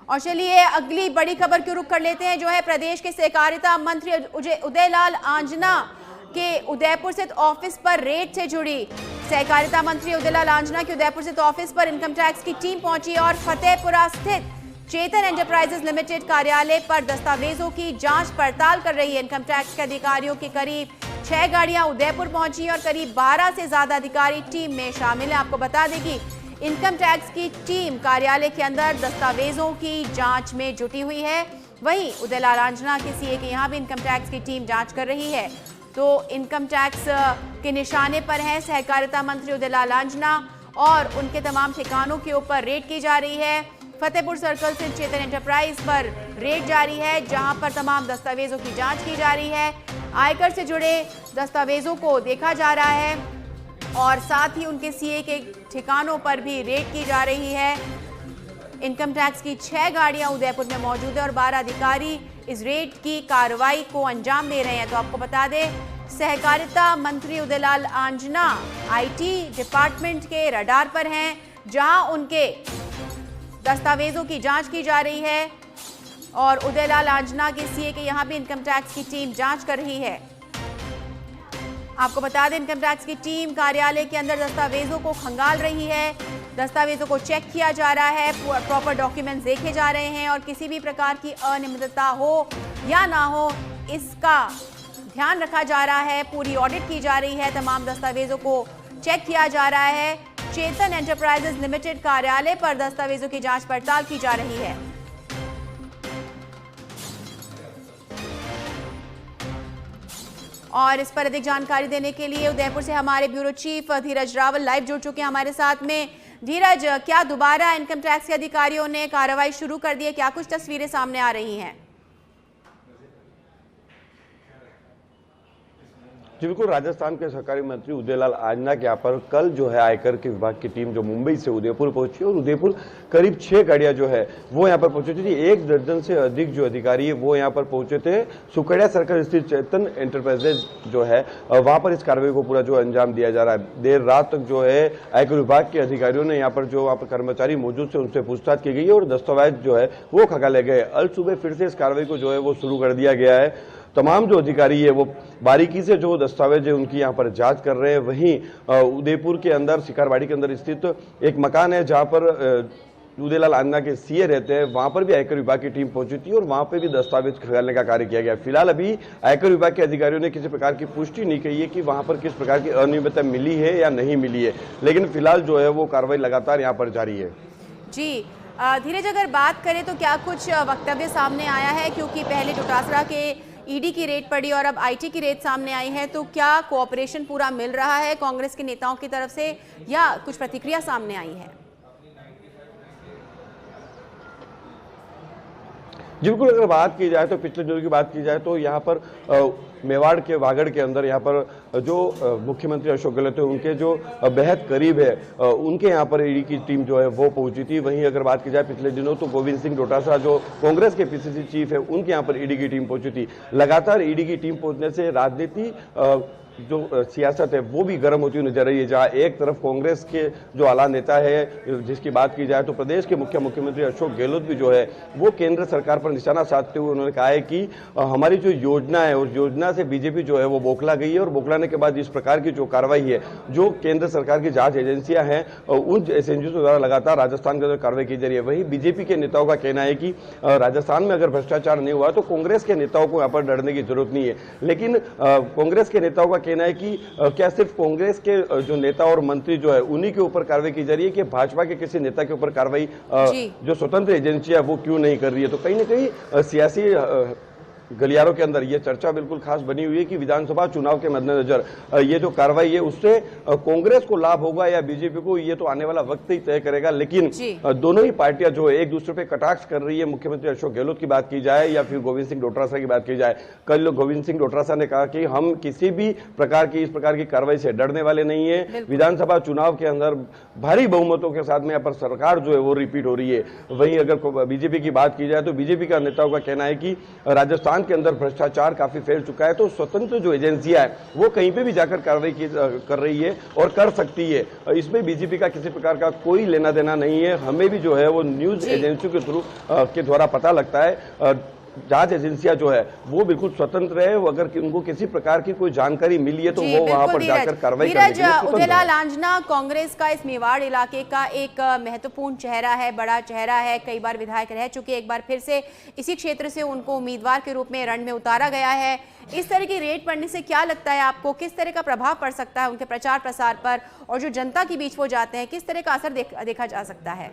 और चलिए अगली बड़ी खबर की रुख कर लेते हैं, जो है प्रदेश के सहकारिता मंत्री उदयलाल आंजना के उदयपुर स्थित ऑफिस पर रेड से जुड़ी। सहकारिता मंत्री उदयलाल आंजना के उदयपुर स्थित ऑफिस पर इनकम टैक्स की टीम पहुंची और फतेहपुरा स्थित चेतन एंटरप्राइजेज लिमिटेड कार्यालय पर दस्तावेजों की जांच पड़ताल कर रही है। इनकम टैक्स के अधिकारियों की करीब 6 गाड़ियां उदयपुर पहुंची और करीब 12 से ज्यादा अधिकारी टीम में शामिल हैं। आपको बता दें कि इनकम टैक्स की टीम कार्यालय के अंदर दस्तावेजों की जांच में जुटी हुई है। वहीं उदयलाल आंजना के सीए के यहाँ भी इनकम टैक्स की टीम जांच कर रही है। तो इनकम टैक्स के निशाने पर है सहकारिता मंत्री उदयलाल आंजना और उनके तमाम ठिकानों के ऊपर रेड की जा रही है। फतेहपुर सर्कल से चेतन एंटरप्राइज पर रेड जारी है, जहां पर तमाम दस्तावेजों की जांच की जा रही है। आयकर से जुड़े दस्तावेजों को देखा जा रहा है और साथ ही उनके सीए के ठिकानों पर भी रेड की जा रही है। इनकम टैक्स की 6 गाड़ियां उदयपुर में मौजूद है और 12 अधिकारी इस रेड की कार्रवाई को अंजाम दे रहे हैं। तो आपको बता दें, सहकारिता मंत्री उदयलाल आंजना आईटी डिपार्टमेंट के रडार पर हैं, जहां उनके दस्तावेजों की जांच की जा रही है और उदयलाल आंजना के सीए के यहां भी इनकम टैक्स की टीम जांच कर रही है। आपको बता दें, इनकम टैक्स की टीम कार्यालय के अंदर दस्तावेजों को खंगाल रही है। दस्तावेजों को चेक किया जा रहा है, प्रॉपर डॉक्यूमेंट्स देखे जा रहे हैं और किसी भी प्रकार की अनियमितता हो या ना हो इसका ध्यान रखा जा रहा है। पूरी ऑडिट की जा रही है, तमाम दस्तावेजों को चेक किया जा रहा है। चेतन एंटरप्राइजेज लिमिटेड कार्यालय पर दस्तावेजों की जांच पड़ताल की जा रही है। और इस पर अधिक जानकारी देने के लिए उदयपुर से हमारे ब्यूरो चीफ धीरज रावल लाइव जुड़ चुके हैं हमारे साथ में। धीरज, क्या दोबारा इनकम टैक्स के अधिकारियों ने कार्रवाई शुरू कर दी है? क्या कुछ तस्वीरें सामने आ रही हैं? जी बिल्कुल, राजस्थान के सहकारी मंत्री उदयलाल आंजना के यहाँ पर कल जो है आयकर के विभाग की टीम जो मुंबई से उदयपुर पहुंची और उदयपुर करीब 6 गाड़ियां जो है वो यहाँ पर पहुंची थी। 1 दर्जन से अधिक जो अधिकारी है वो यहाँ पर पहुंचे थे। सुकड़िया सर्कल स्थित चेतन एंटरप्राइजेज जो है वहां पर इस कार्रवाई को पूरा जो अंजाम दिया जा रहा है। देर रात तक जो है आयकर विभाग के अधिकारियों ने यहाँ पर जो वहाँ पर कर्मचारी मौजूद थे उनसे पूछताछ की गई और दस्तावेज जो है वो खंगाले गए। अल सुबह फिर से इस कार्रवाई को जो है वो शुरू कर दिया गया है। तमाम जो अधिकारी है वो बारीकी से जो दस्तावेज है उनकी यहाँ पर जांच कर रहे हैं। वहीं उदयपुर के अंदर शिकारवाड़ी के अंदर स्थित एक मकान है जहां पर उदयलाल आंजना के सीए रहते हैं, वहां पर भी आयकर विभाग की टीम पहुंची थी और वहां पर भी दस्तावेज खंगालने का कार्य किया गया। फिलहाल अभी आयकर विभाग के अधिकारियों ने किसी प्रकार की पुष्टि नहीं की है कि वहां पर किस प्रकार की अनियमितता मिली है या नहीं मिली है, लेकिन फिलहाल जो है वो कार्रवाई लगातार यहाँ पर जारी है। जी धीरज, अगर बात करें तो क्या कुछ वक्तव्य सामने आया है? क्योंकि पहले डोटासरा के ईडी की रेड पड़ी और अब आईटी की रेड सामने आई है, तो क्या कोऑपरेशन पूरा मिल रहा है कांग्रेस के नेताओं की तरफ से या कुछ प्रतिक्रिया सामने आई है? जी बिल्कुल, अगर बात की जाए तो पिछले दिनों की बात की जाए तो यहाँ पर मेवाड़ के वागड़ के अंदर यहाँ पर जो मुख्यमंत्री अशोक गहलोत है उनके जो बेहद करीब है उनके यहाँ पर ईडी की टीम जो है वो पहुंची थी। वहीं अगर बात की जाए पिछले दिनों तो गोविंद सिंह डोटासरा जो कांग्रेस के पीसीसी चीफ है उनके यहाँ पर ईडी की टीम पहुंची थी। लगातार ईडी की टीम पहुंचने से राजनीति जो सियासत है वो भी गर्म होती हुई नजर रही है। जहां एक तरफ कांग्रेस के जो आला नेता है जिसकी बात की जाए तो प्रदेश के मुख्यमंत्री अशोक गहलोत भी जो है वो केंद्र सरकार पर निशाना साधते हुए उन्होंने कहा है कि हमारी जो योजना है उस योजना से बीजेपी जो है वो बौखला गई है और बौखलाने के बाद इस प्रकार की जो कार्रवाई है जो केंद्र सरकार की जांच एजेंसियां हैं उन एजेंसियों द्वारा लगातार राजस्थान के अंदर कार्रवाई की जा रही है। वही बीजेपी के नेताओं का कहना है कि राजस्थान में अगर भ्रष्टाचार नहीं हुआ तो कांग्रेस के नेताओं को यहाँ पर डरने की जरूरत नहीं है। लेकिन कांग्रेस के नेताओं का कहना है कि क्या सिर्फ कांग्रेस के जो नेता और मंत्री जो है उन्हीं के ऊपर कार्रवाई की जा रही है कि भाजपा के किसी नेता के ऊपर कार्रवाई जो स्वतंत्र एजेंसियां वो क्यों नहीं कर रही है। तो कहीं ना कहीं सियासी गलियारों के अंदर ये चर्चा बिल्कुल खास बनी हुई है कि विधानसभा चुनाव के मद्देनजर ये जो कार्रवाई है उससे कांग्रेस को लाभ होगा या बीजेपी को, ये तो आने वाला वक्त ही तय करेगा। लेकिन दोनों ही पार्टियां जो है एक दूसरे पे कटाक्ष कर रही है। मुख्यमंत्री अशोक गहलोत की बात की जाए या फिर गोविंद सिंह डोटासरा की बात की जाए, कल गोविंद सिंह डोटासरा ने कहा कि हम किसी भी प्रकार की इस प्रकार की कार्रवाई से डरने वाले नहीं है। विधानसभा चुनाव के अंदर भारी बहुमतों के साथ में यहाँ पर सरकार जो है वो रिपीट हो रही है। वहीं अगर बीजेपी की बात की जाए तो बीजेपी का नेताओं का कहना है कि राजस्थान राजस्थान के अंदर भ्रष्टाचार काफी फैल चुका है, तो स्वतंत्र जो एजेंसियां है वो कहीं पे भी जाकर कार्रवाई कर रही है और कर सकती है। इसमें बीजेपी का किसी प्रकार का कोई लेना देना नहीं है। हमें भी जो है वो न्यूज एजेंसियों के थ्रू के द्वारा पता लगता है। जांच एजेंसियां जो है वो बिल्कुल स्वतंत्र है। अगर उनको किसी प्रकार की कोई जानकारी मिली है तो वो वहां पर जाकर कार्रवाई करने के लिए स्वतंत्र है। उदयलाल आंजना कांग्रेस का इस मेवाड़ इलाके का एक महत्वपूर्ण चेहरा है, बड़ा चेहरा है, कई बार विधायक रह चुके, एक बार फिर से इसी क्षेत्र से उनको उम्मीदवार के रूप में रण में उतारा गया है। इस तरह की रेड पड़ने से क्या लगता है आपको, किस तरह का प्रभाव पड़ सकता है उनके प्रचार प्रसार पर, और जो जनता के बीच वो जाते हैं किस तरह का असर देखा जा सकता है?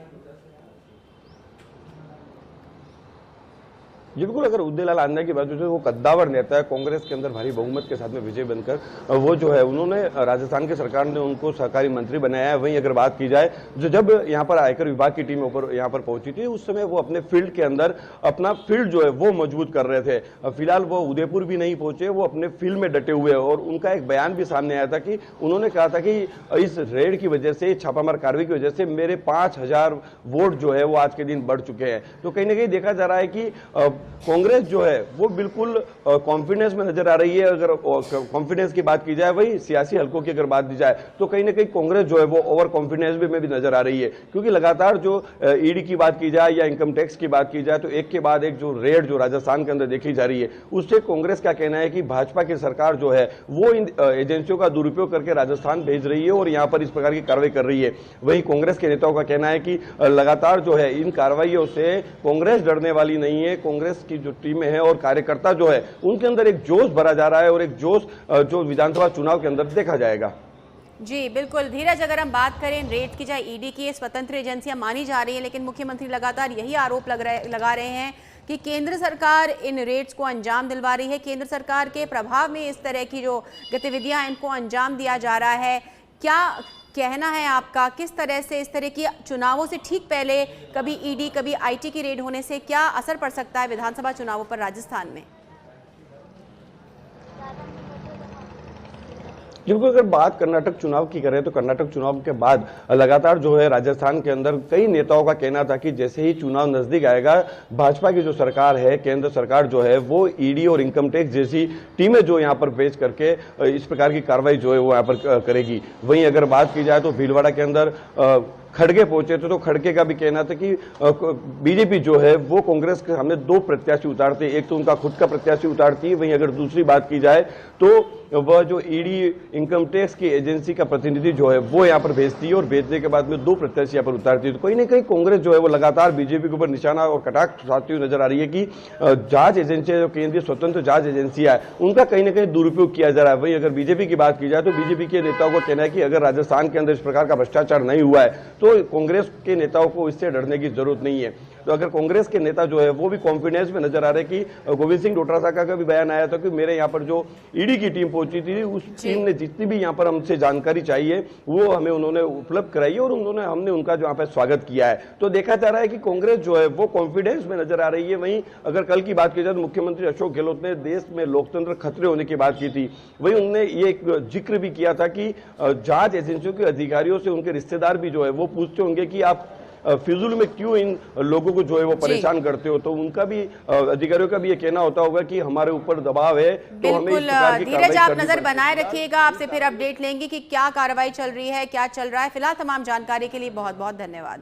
जी बिल्कुल, अगर उदयलाल आंजना की बात हो, वो कद्दावर नेता है, कांग्रेस के अंदर भारी बहुमत के साथ में विजय बनकर वो जो है उन्होंने राजस्थान की सरकार ने उनको सहकारी मंत्री बनाया है। वहीं अगर बात की जाए जब यहाँ पर आयकर विभाग की टीम यहाँ पर पहुंची थी, उस समय वो अपने फील्ड के अंदर अपना फील्ड जो है वो मजबूत कर रहे थे। फिलहाल वो उदयपुर भी नहीं पहुंचे, वो अपने फील्ड में डटे हुए, और उनका एक बयान भी सामने आया था कि उन्होंने कहा था कि इस रेड की वजह से, छापामार कार्रवाई की वजह से मेरे 5000 वोट जो है वो आज के दिन बढ़ चुके हैं। तो कहीं ना कहीं देखा जा रहा है कि कांग्रेस जो है वो बिल्कुल कॉन्फिडेंस में नजर आ रही है। अगर कॉन्फिडेंस की बात की जाए, वही सियासी हलकों की अगर बात की जाए तो कहीं ना कहीं कांग्रेस जो है वो ओवर कॉन्फिडेंस में भी नजर आ रही है, क्योंकि लगातार जो ईडी की बात की जाए या इनकम टैक्स की बात की जाए तो एक के बाद एक जो रेड जो राजस्थान के अंदर देखी जा रही है, उससे कांग्रेस का कहना है कि भाजपा की सरकार जो है वो इन एजेंसियों का दुरुपयोग करके राजस्थान भेज रही है और यहाँ पर इस प्रकार की कार्रवाई कर रही है। वही कांग्रेस के नेताओं का कहना है कि लगातार जो है इन कार्रवाइयों से कांग्रेस डरने वाली नहीं है। कांग्रेस की जो टीमें हैं और कार्यकर्ता जो है उनके अंदर एक जोश भरा जा रहा है, और एक जोश जो विधानसभा चुनाव के अंदर देखा जाएगा। जी बिल्कुल धीरज, अगर हम बात करें रेड की, चाहे ईडी की, स्वतंत्र एजेंसियां मानी जा रही है, लेकिन मुख्यमंत्री लगातार यही आरोप लगा रहे हैं कि केंद्र सरकार इन रेड्स को अंजाम दिलवा रही है, केंद्र सरकार के प्रभाव में इस तरह की जो गतिविधियां हैं इनको अंजाम दिया जा रहा है। क्या कहना है आपका, किस तरह से इस तरह की चुनावों से ठीक पहले कभी ईडी कभी आईटी की रेड होने से क्या असर पड़ सकता है विधानसभा चुनावों पर राजस्थान में? क्योंकि अगर बात कर्नाटक चुनाव की करें तो कर्नाटक चुनाव के बाद लगातार जो है राजस्थान के अंदर कई नेताओं का कहना था कि जैसे ही चुनाव नजदीक आएगा, भाजपा की जो सरकार है, केंद्र सरकार जो है वो ईडी और इनकम टैक्स जैसी टीमें जो यहाँ पर भेज करके इस प्रकार की कार्रवाई जो है वो यहाँ पर करेगी। वहीं अगर बात की जाए तो भीलवाड़ा के अंदर खड़गे पहुंचे थे, तो खड़गे का भी कहना था कि बीजेपी जो है वो कांग्रेस के सामने 2 प्रत्याशी उतारती है, एक तो उनका खुद का प्रत्याशी उतारती है, वहीं अगर दूसरी बात की जाए तो वह जो ईडी इनकम टैक्स की एजेंसी का प्रतिनिधि जो है वो यहाँ पर भेजती है, और भेजने के बाद में 2 प्रत्याशी यहाँ पर उतारती है। तो कहीं ना कहीं कांग्रेस जो है वो लगातार बीजेपी के ऊपर निशाना और कटाक्ष उठाती हुई नजर आ रही है कि जांच एजेंसियां, जो केंद्रीय स्वतंत्र जांच एजेंसियां है, उनका कहीं ना कहीं दुरुपयोग किया जा रहा है। वहीं अगर बीजेपी की बात की जाए तो बीजेपी के नेताओं को कहना है कि अगर राजस्थान के अंदर इस प्रकार का भ्रष्टाचार नहीं हुआ है तो कांग्रेस के नेताओं को इससे डरने की जरूरत नहीं है। तो अगर कांग्रेस के नेता जो है वो भी कॉन्फिडेंस में नजर आ रहे कि गोविंद सिंह डोटासरा का भी बयान आया था कि मेरे यहाँ पर जो ईडी की टीम पहुंची थी, उस टीम ने जितनी भी यहाँ पर हमसे जानकारी चाहिए वो हमें उन्होंने उपलब्ध कराई है, और हमने उनका जो यहाँ पर स्वागत किया है। तो देखा जा रहा है कि कांग्रेस जो है वो कॉन्फिडेंस में नजर आ रही है। वहीं अगर कल की बात की जाए तो मुख्यमंत्री अशोक गहलोत ने देश में लोकतंत्र खतरे होने की बात की थी। वहीं उन्होंने ये एक जिक्र भी किया था कि जांच एजेंसियों के अधिकारियों से उनके रिश्तेदार भी जो है वो पूछते होंगे कि आप फिजूल में क्यों इन लोगों को जो है वो परेशान करते हो। तो उनका भी, अधिकारियों का भी ये कहना होता होगा कि हमारे ऊपर दबाव है, तो हमें इस प्रकार की धीरज आप नजर बनाए रखिएगा, आपसे फिर अपडेट लेंगे कि क्या कार्रवाई चल रही है, क्या चल रहा है। फिलहाल तमाम जानकारी के लिए बहुत बहुत धन्यवाद।